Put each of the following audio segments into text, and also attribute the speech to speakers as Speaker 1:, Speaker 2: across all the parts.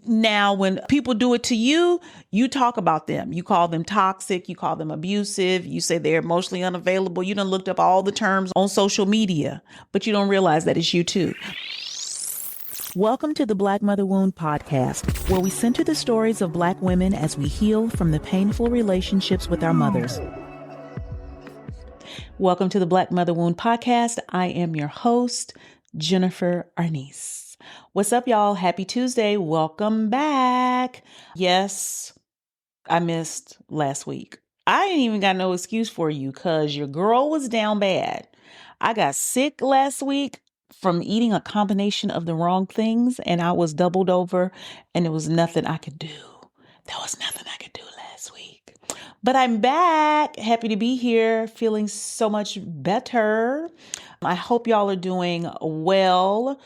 Speaker 1: Now, when people do it to you, you talk about them. You call them toxic. You call them abusive. You say they're emotionally unavailable. You done looked up all the terms on social media, but you don't realize that it's you too. Welcome to the Black Mother Wound podcast, where we center the stories of Black women as we heal from the painful relationships with our mothers. Welcome to the Black Mother Wound podcast. I am your host, Jennifer Arnice. What's up, y'all? Happy Tuesday. Welcome back. Yes, I missed last week. I ain't even got no excuse for you because your girl was down bad. I got sick last week from eating a combination of the wrong things, and I was doubled over, and there was nothing I could do. There was nothing I could do last week. But I'm back. Happy to be here. Feeling so much better. I hope y'all are doing well.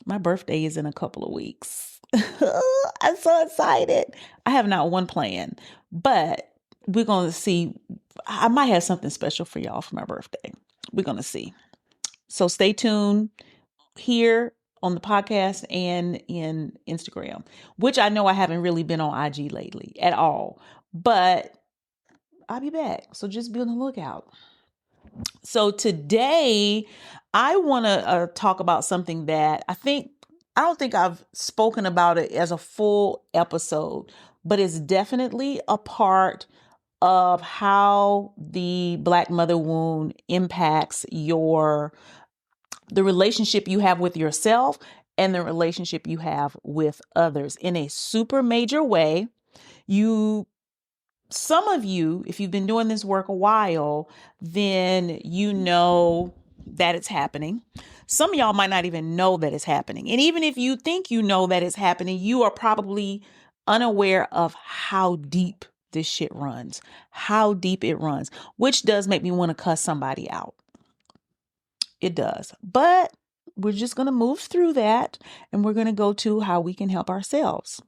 Speaker 1: My birthday is in a couple of weeks. I'm so excited. I have not one plan, but we're going to see. I might have something special for y'all for my birthday. We're going to see. So stay tuned here on the podcast and in Instagram, which I know I haven't really been on IG lately at all, but I'll be back. So just be on the lookout. So today I want to talk about something that I don't think I've spoken about it as a full episode, but it's definitely a part of how the Black mother wound impacts the relationship you have with yourself and the relationship you have with others in a super major way. Some of you, if you've been doing this work a while, then you know that it's happening. Some of y'all might not even know that it's happening. And even if you think you know that it's happening, you are probably unaware of how deep this shit runs, how deep it runs, which does make me want to cuss somebody out. It does. But we're just going to move through that, and we're going to go to how we can help ourselves.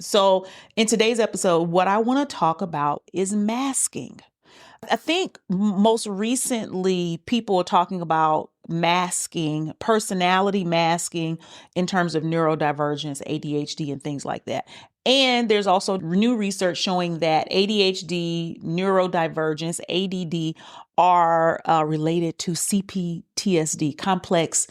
Speaker 1: So in today's episode, what I want to talk about is masking. I think most recently people are talking about masking, personality masking in terms of neurodivergence, ADHD, and things like that. And there's also new research showing that ADHD, neurodivergence, ADD are related to CPTSD, complex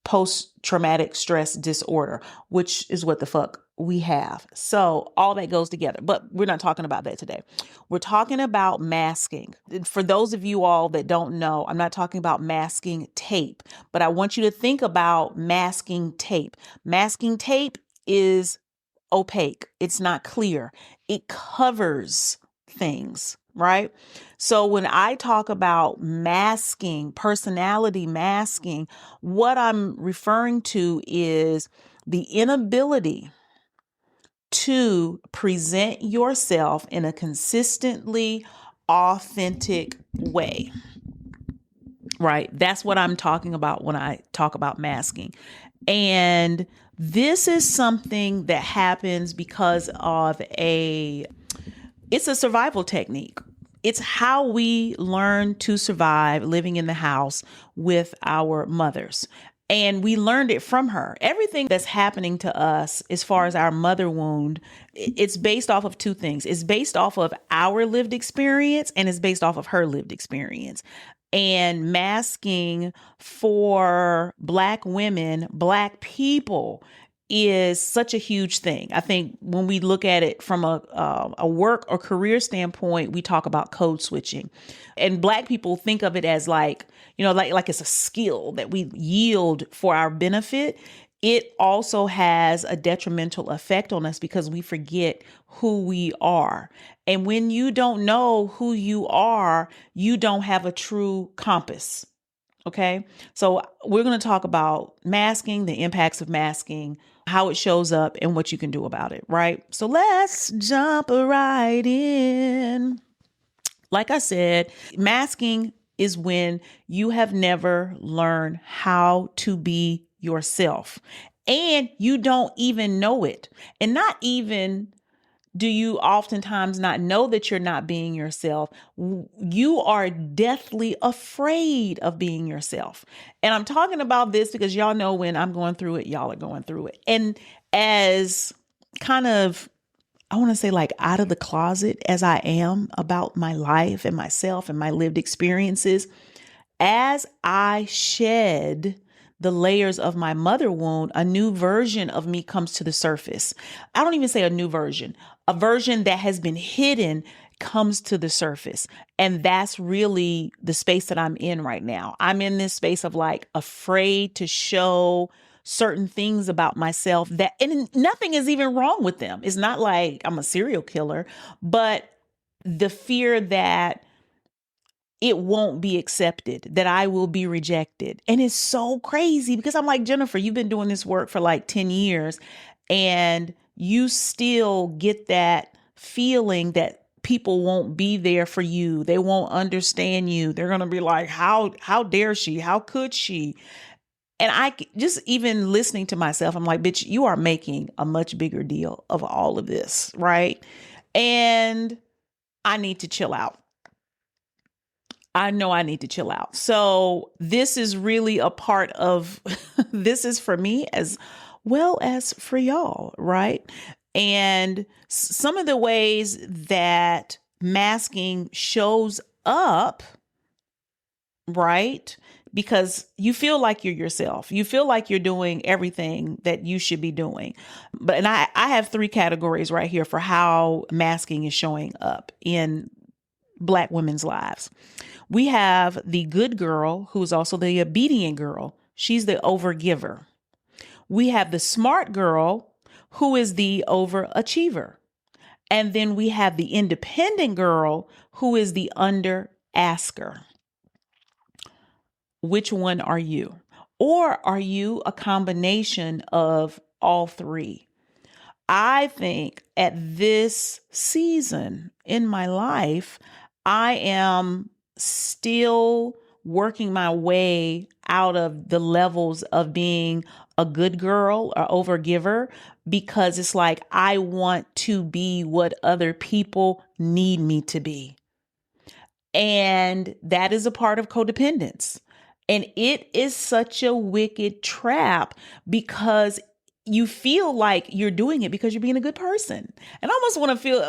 Speaker 1: post-traumatic stress disorder, which is what the fuck we have. So all that goes together, but we're not talking about that today. We're talking about masking. For those of you all that don't know, I'm not talking about masking tape, but I want you to think about masking tape. Masking tape is opaque. It's not clear. It covers things, right? So when I talk about masking, personality masking, what I'm referring to is the inability to present yourself in a consistently authentic way, right? That's what I'm talking about when I talk about masking. And this is something that happens because of it's a survival technique. It's how we learn to survive living in the house with our mothers. And we learned it from her. Everything that's happening to us as far as our mother wound, it's based off of two things. It's based off of our lived experience and it's based off of her lived experience. And masking for Black women, Black people is such a huge thing. I think when we look at it from a work or career standpoint, we talk about code switching, and Black people think of it as like it's a skill that we yield for our benefit. It also has a detrimental effect on us because we forget who we are. And when you don't know who you are, you don't have a true compass. Okay. So we're going to talk about masking, the impacts of masking, how it shows up, and what you can do about it. Right. So let's jump right in. Like I said, masking is when you have never learned how to be yourself and you don't even know it. And not even do you oftentimes not know that you're not being yourself. You are deathly afraid of being yourself. And I'm talking about this because y'all know when I'm going through it, y'all are going through it. And as kind of, I want to say like out of the closet as I am about my life and myself and my lived experiences, as I shed the layers of my mother wound, a new version of me comes to the surface. I don't even say a new version, a version that has been hidden comes to the surface. And that's really the space that I'm in right now. I'm in this space of like afraid to show certain things about myself that, and nothing is even wrong with them. It's not like I'm a serial killer, but the fear that it won't be accepted, that I will be rejected. And it's so crazy because I'm like, Jennifer, you've been doing this work for like 10 years and you still get that feeling that people won't be there for you. They won't understand you. They're going to be like, how dare she? How could she? And just even listening to myself, I'm like, bitch, you are making a much bigger deal of all of this, right? And I need to chill out. I know I need to chill out. So this is really a part of, this is for me as well as for y'all, right? And some of the ways that masking shows up, right? Because you feel like you're yourself. You feel like you're doing everything that you should be doing. And I have 3 categories right here for how masking is showing up in Black women's lives. We have the good girl, who's also the obedient girl. She's the overgiver. We have the smart girl, who is the overachiever. And then we have the independent girl, who is the under-asker. Which one are you? Or are you a combination of all 3? I think at this season in my life, I am still working my way out of the levels of being a good girl or overgiver, because it's like I want to be what other people need me to be. And that is a part of codependence. And it is such a wicked trap because you feel like you're doing it because you're being a good person. And I almost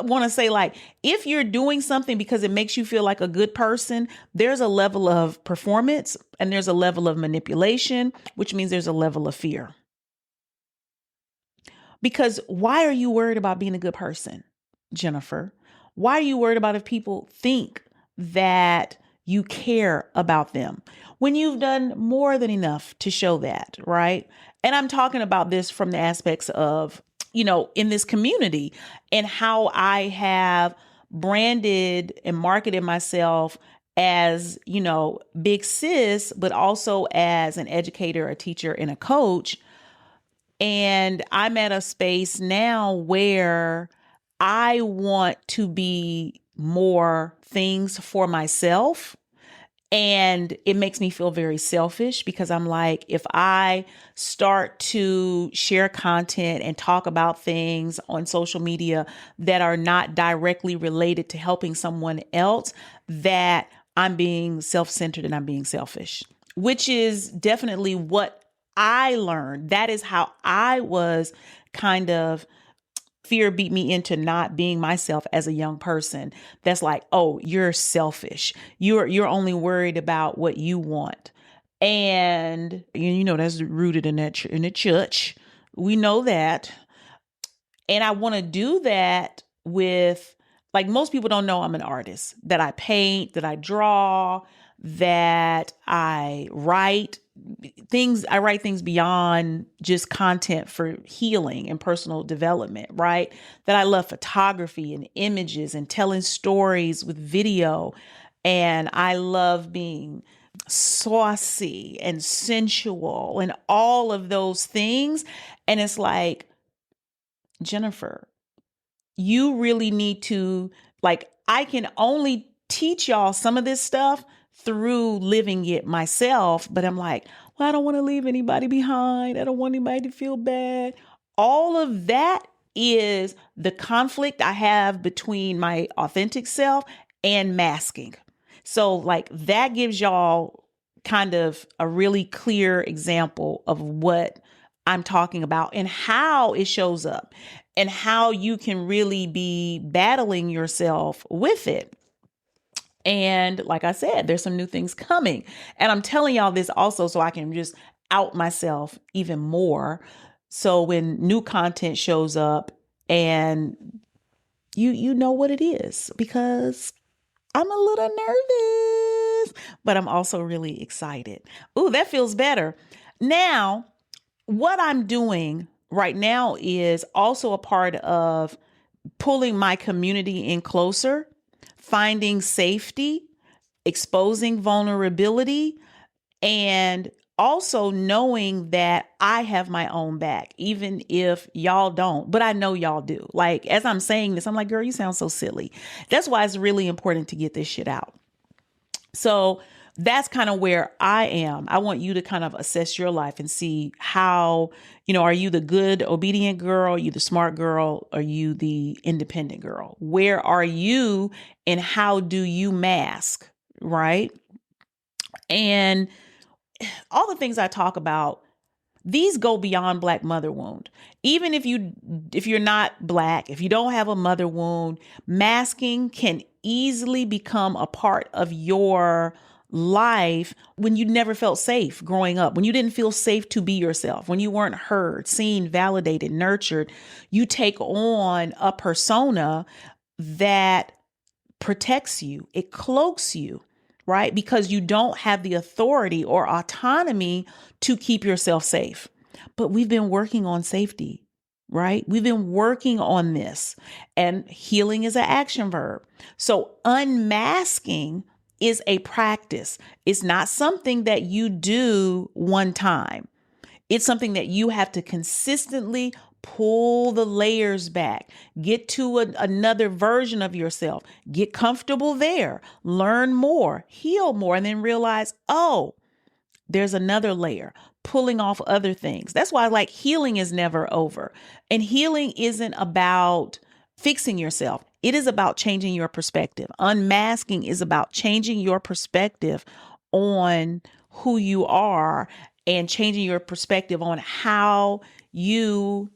Speaker 1: want to say, like, if you're doing something because it makes you feel like a good person, there's a level of performance and there's a level of manipulation, which means there's a level of fear. Because why are you worried about being a good person, Jennifer? Why are you worried about if people think that you care about them when you've done more than enough to show that, right? And I'm talking about this from the aspects of, in this community and how I have branded and marketed myself as, big sis, but also as an educator, a teacher, and a coach. And I'm at a space now where I want to be more things for myself. And it makes me feel very selfish because I'm like, if I start to share content and talk about things on social media that are not directly related to helping someone else, that I'm being self-centered and I'm being selfish, which is definitely what I learned. That is how I was kind of, fear beat me into not being myself as a young person. That's like, oh, you're selfish. You're only worried about what you want. And that's rooted in the church. We know that. And I want to do that with, like, most people don't know I'm an artist, that I paint, that I draw, that I write things. I write things beyond just content for healing and personal development, right? That I love photography and images and telling stories with video. And I love being saucy and sensual and all of those things. And it's like, Jennifer, you really need to, like, I can only teach y'all some of this stuff through living it myself. But I'm like, well, I don't want to leave anybody behind. I don't want anybody to feel bad. All of that is the conflict I have between my authentic self and masking. So like that gives y'all kind of a really clear example of what I'm talking about and how it shows up and how you can really be battling yourself with it. And like I said, there's some new things coming. And I'm telling y'all this also so I can just out myself even more. So when new content shows up and you know what it is, because I'm a little nervous, but I'm also really excited. Ooh, that feels better. Now, what I'm doing right now is also a part of pulling my community in closer, finding safety, exposing vulnerability, and also knowing that I have my own back, even if y'all don't, but I know y'all do. Like, as I'm saying this, I'm like, girl, you sound so silly. That's why it's really important to get this shit out. So that's kind of where I am. I want you to kind of assess your life and see how, are you the good, obedient girl? Are you the smart girl? Are you the independent girl? Where are you and how do you mask? Right. And all the things I talk about, these go beyond Black mother wound. Even if you're not Black, if you don't have a mother wound, masking can easily become a part of your life when you never felt safe growing up, when you didn't feel safe to be yourself, when you weren't heard, seen, validated, nurtured. You take on a persona that protects you, it cloaks you, right? Because you don't have the authority or autonomy to keep yourself safe. But we've been working on safety, right? We've been working on this, and healing is an action verb. So unmasking is a practice. It's not something that you do one time. It's something that you have to consistently pull the layers back, get to another version of yourself, get comfortable there, learn more, heal more, and then realize, oh, there's another layer, pulling off other things. That's why like healing is never over. And healing isn't about fixing yourself. It is about changing your perspective. Unmasking is about changing your perspective on who you are and changing your perspective on how you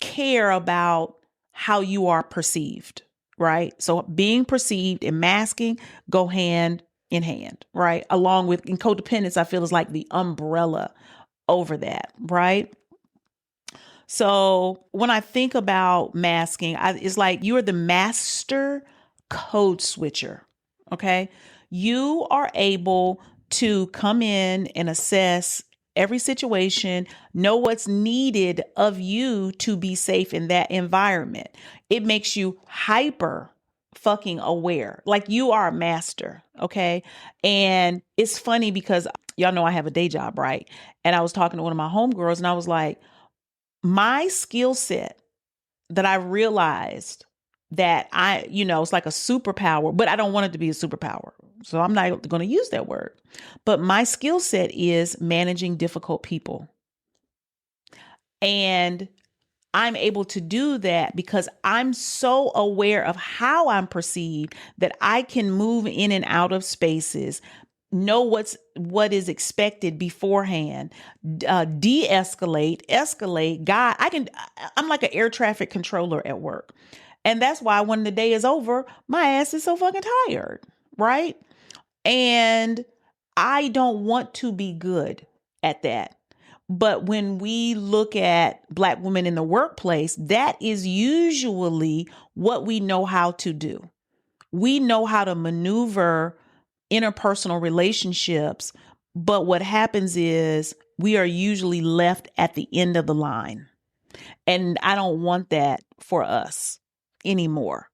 Speaker 1: care about how you are perceived, right? So being perceived and masking go hand in hand, right? Along with in codependence, I feel is like the umbrella over that, right? So when I think about masking, it's like you're the master code switcher. Okay. You are able to come in and assess every situation, know what's needed of you to be safe in that environment. It makes you hyper fucking aware. Like you are a master. Okay. And it's funny because y'all know I have a day job, right? And I was talking to one of my homegirls and I was like, my skill set that I realized that it's like a superpower, but I don't want it to be a superpower. So I'm not going to use that word. But my skill set is managing difficult people. And I'm able to do that because I'm so aware of how I'm perceived that I can move in and out of spaces, know what is expected beforehand, de-escalate, escalate. I'm like an air traffic controller at work. And that's why when the day is over, my ass is so fucking tired, right? And I don't want to be good at that. But when we look at Black women in the workplace, that is usually what we know how to do. We know how to maneuver interpersonal relationships. But what happens is we are usually left at the end of the line. And I don't want that for us anymore.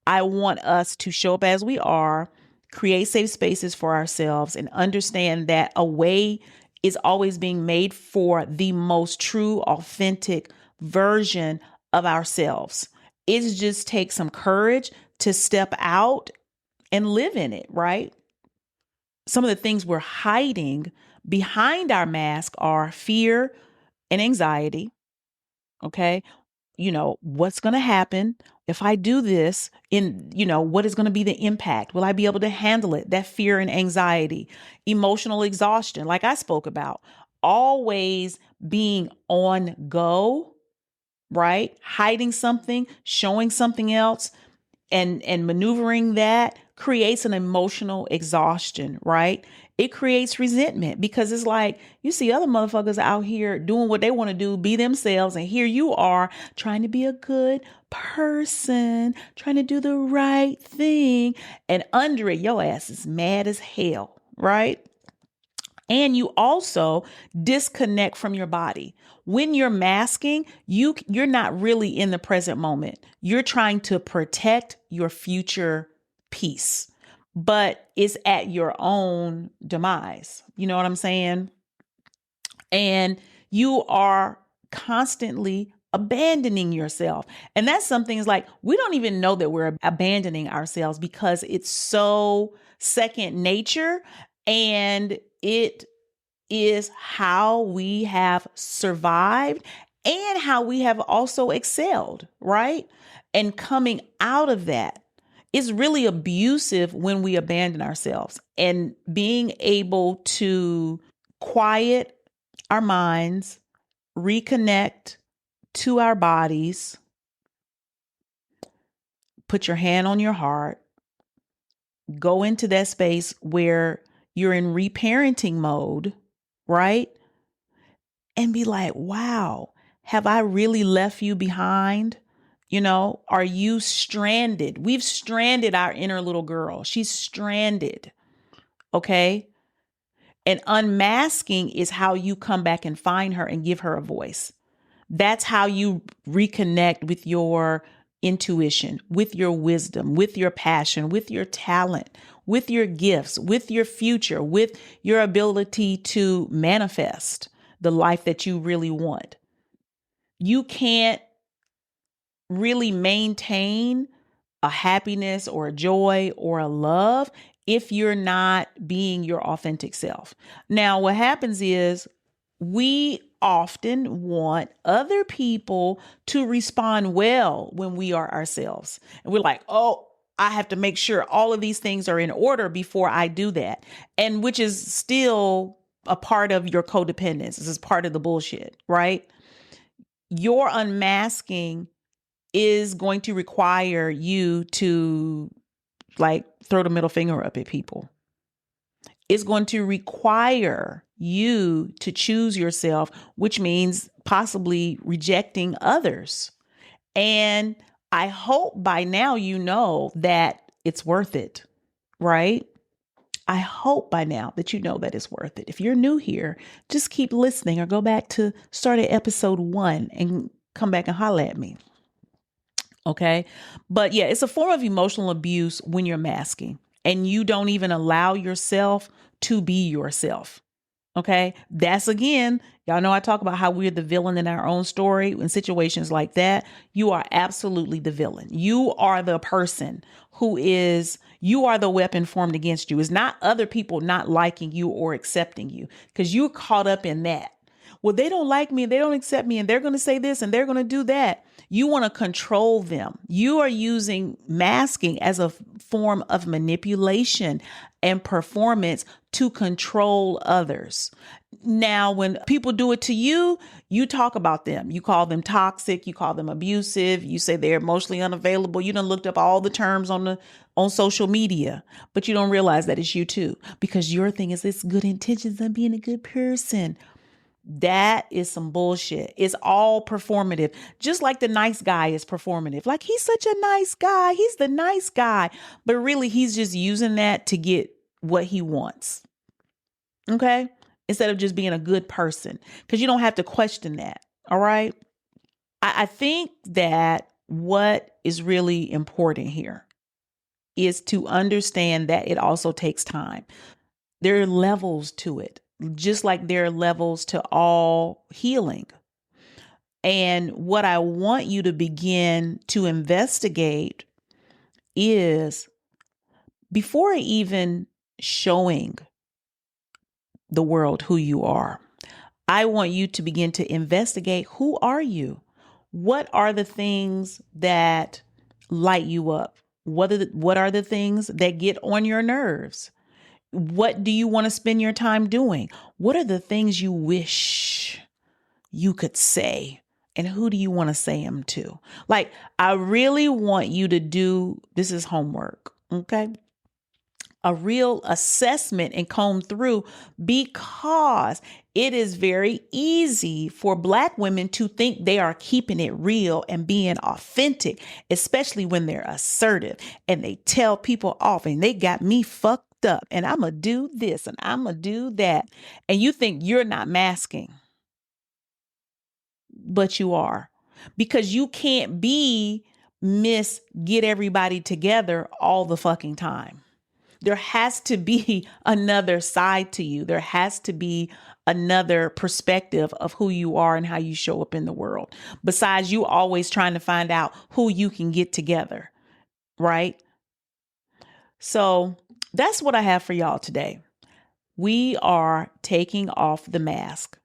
Speaker 1: I want us to show up as we are, create safe spaces for ourselves, and understand that a way is always being made for the most true, authentic version of ourselves. It just takes some courage to step out and live in it, right? Some of the things we're hiding behind our mask are fear and anxiety. Okay. What's going to happen if I do this what is going to be the impact? Will I be able to handle it? That fear and anxiety, emotional exhaustion, like I spoke about, always being on go, right? Hiding something, showing something else, and maneuvering that creates an emotional exhaustion, right? It creates resentment because it's like you see other motherfuckers out here doing what they want to do, be themselves, and here you are trying to be a good person, trying to do the right thing, and under it your ass is mad as hell, right? And you also disconnect from your body. When you're masking, you're not really in the present moment. You're trying to protect your future peace, but it's at your own demise. You know what I'm saying? And you are constantly abandoning yourself. And that's something is like we don't even know that we're abandoning ourselves because it's so second nature, and it is how we have survived and how we have also excelled, right? And coming out of that is really abusive when we abandon ourselves, and being able to quiet our minds, reconnect to our bodies, put your hand on your heart, go into that space where you're in reparenting mode, right? And be like, wow, have I really left you behind? You know, are you stranded? We've stranded our inner little girl. She's stranded. Okay. And unmasking is how you come back and find her and give her a voice. That's how you reconnect with your intuition, with your wisdom, with your passion, with your talent, with your gifts, with your future, with your ability to manifest the life that you really want. You can't really maintain a happiness or a joy or a love if you're not being your authentic self. Now, what happens is we often want other people to respond well when we are ourselves. And we're like, oh, I have to make sure all of these things are in order before I do that. And which is still a part of your codependence. This is part of the bullshit, right? Your unmasking is going to require you to like throw the middle finger up at people. It's going to require you to choose yourself, which means possibly rejecting others. And I hope by now you know that it's worth it, right? I hope by now that you know that it's worth it. If you're new here, just keep listening or go back to start at episode 1 and come back and holler at me. Okay. But yeah, it's a form of emotional abuse when you're masking and you don't even allow yourself to be yourself. Okay. That's again, y'all know I talk about how we're the villain in our own story. In situations like that, you are absolutely the villain. You are the person you are the weapon formed against you. It's not other people not liking you or accepting you because you're caught up in that. Well, they don't like me and they don't accept me and they're going to say this and they're going to do that. You want to control them. You are using masking as a form of manipulation and performance to control others. Now, when people do it to you, you talk about them. You call them toxic. You call them abusive. You say they're emotionally unavailable. You done looked up all the terms on social media, but you don't realize that it's you too, because your thing is it's good intentions and being a good person. That is some bullshit. It's all performative. Just like the nice guy is performative. Like he's such a nice guy. He's the nice guy. But really, he's just using that to get what he wants. Okay? Instead of just being a good person. Because you don't have to question that. All right? I think that what is really important here is to understand that it also takes time. There are levels to it. Just like there are levels to all healing. And what I want you to begin to investigate is before even showing the world who you are, I want you to begin to investigate, who are you? What are the things that light you up? What are the things that get on your nerves? What do you want to spend your time doing? What are the things you wish you could say? And who do you want to say them to? Like, I really want you to do, this is homework, okay? A real assessment and comb through, because it is very easy for Black women to think they are keeping it real and being authentic, especially when they're assertive and they tell people off and they got me fucked up and I'm going to do this and I'm going to do that. And you think you're not masking, but you are, because you can't be Miss Get Everybody Together all the fucking time. There has to be another side to you. There has to be another perspective of who you are and how you show up in the world. Besides you always trying to find out who you can get together, right? So that's what I have for y'all today. We are taking off the mask.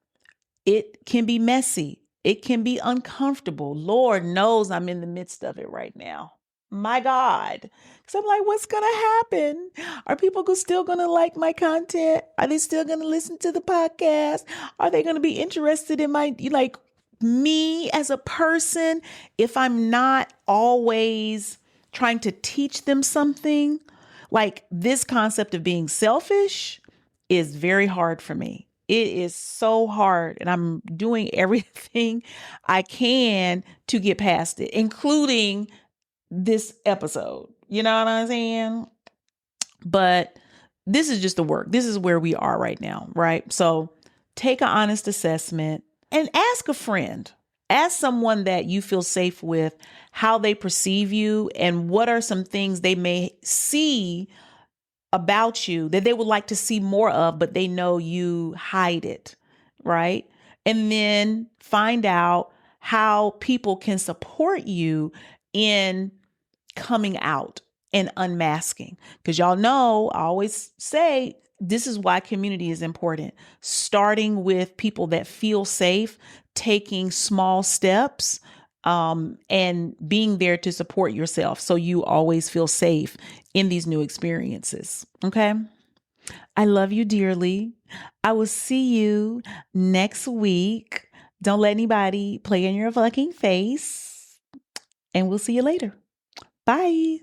Speaker 1: It can be messy. It can be uncomfortable. Lord knows I'm in the midst of it right now. My God. Because I'm like, what's going to happen? Are people still going to like my content? Are they still going to listen to the podcast? Are they going to be interested in my, like, me as a person? If I'm not always trying to teach them something, like this concept of being selfish is very hard for me. It is so hard, and I'm doing everything I can to get past it, including this episode. You know what I'm saying? But this is just the work. This is where we are right now, right? So take an honest assessment and ask a friend. Ask someone that you feel safe with how they perceive you and what are some things they may see about you that they would like to see more of, but they know you hide it, right? And then find out how people can support you in coming out and unmasking. Because y'all know, I always say, this is why community is important. Starting with people that feel safe, taking small steps, and being there to support yourself so you always feel safe in these new experiences. Okay. I love you dearly. I will see you next week. Don't let anybody play in your fucking face. And we'll see you later. Bye.